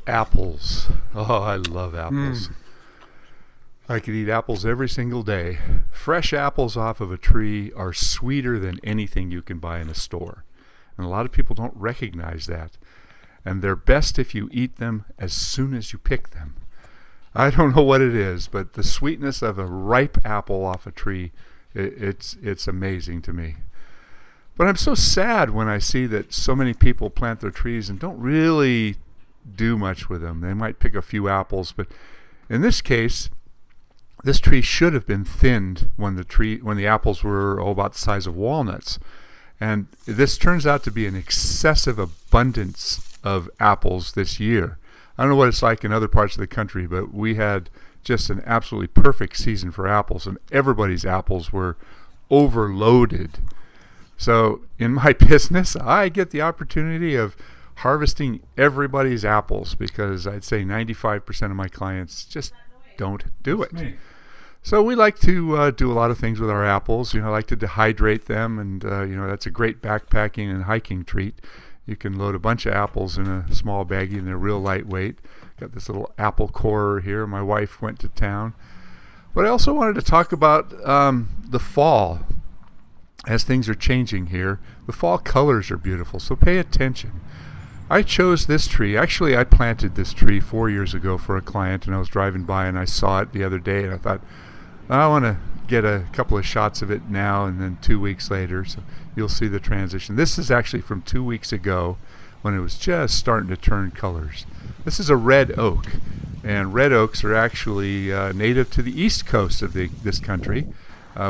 Apples. Oh, I love apples. I could eat apples every single day. Fresh apples off of a tree are sweeter than anything you can buy in a store. And a lot of people don't recognize that. And they're best if you eat them as soon as you pick them. I don't know what it is, but the sweetness of a ripe apple off a tree, it's amazing to me. But I'm so sad when I see that so many people plant their trees and don't really do much with them. They might pick a few apples, but in this case, this tree should have been thinned when the apples were about the size of walnuts. And this turns out to be an excessive abundance of apples this year. I don't know what it's like in other parts of the country, but we had just an absolutely perfect season for apples, and everybody's apples were overloaded. So in my business, I get the opportunity of harvesting everybody's apples because I'd say 95% of my clients just don't do it. So we like to do a lot of things with our apples. I like to dehydrate them, and that's a great backpacking and hiking treat. You can load a bunch of apples in a small baggie, and they're real lightweight. Got this little apple corer here. My wife went to town. But I also wanted to talk about the fall. As things are changing here, the fall colors are beautiful, so pay attention. I chose this tree. Actually, I planted this tree 4 years ago for a client, and I was driving by and I saw it the other day, and I thought, I want to get a couple of shots of it now and then 2 weeks later, so you'll see the transition. This is actually from 2 weeks ago when it was just starting to turn colors. This is a red oak, and red oaks are actually native to the east coast of this country.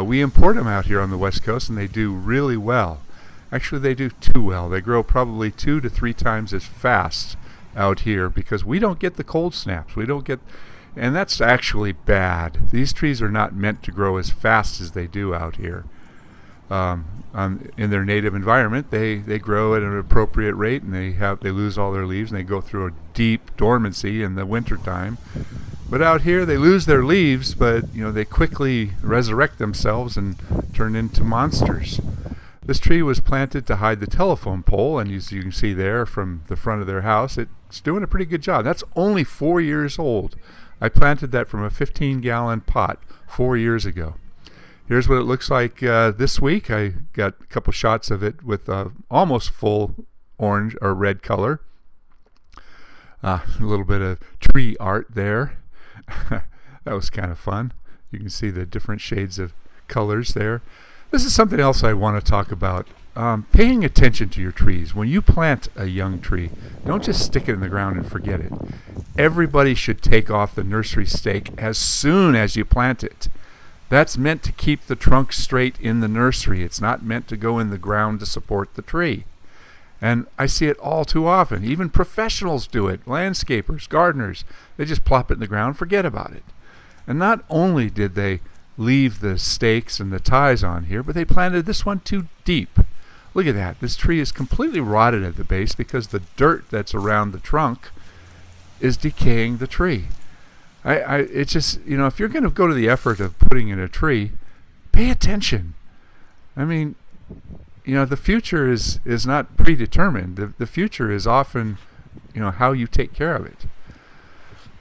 We import them out here on the west coast, and they do really well. Actually, they do too well. They grow probably 2 to 3 times as fast out here because we don't get the cold snaps. And that's actually bad. These trees are not meant to grow as fast as they do out here. In their native environment, they grow at an appropriate rate, and they lose all their leaves, and they go through a deep dormancy in the wintertime. But out here, they lose their leaves, but they quickly resurrect themselves and turn into monsters. This tree was planted to hide the telephone pole, and as you can see there from the front of their house, it's doing a pretty good job. That's only 4 years old. I planted that from a 15-gallon pot 4 years ago. Here's what it looks like this week. I got a couple shots of it with almost full orange or red color. A little bit of tree art there. That was kind of fun. You can see the different shades of colors there. This is something else I want to talk about. Paying attention to your trees. When you plant a young tree, don't just stick it in the ground and forget it. Everybody should take off the nursery stake as soon as you plant it. That's meant to keep the trunk straight in the nursery. It's not meant to go in the ground to support the tree. And I see it all too often. Even professionals do it. Landscapers, gardeners, they just plop it in the ground, forget about it. And not only did they leave the stakes and the ties on here, but they planted this one too deep. Look at that. This tree is completely rotted at the base because the dirt that's around the trunk is decaying the tree. It's just, if you're going to go to the effort of putting in a tree, pay attention. I mean, the future is not predetermined. The future is often, how you take care of it.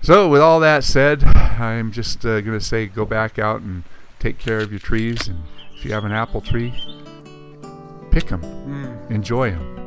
So with all that said, I'm just going to say go back out and take care of your trees. And if you have an apple tree, pick them. Enjoy them.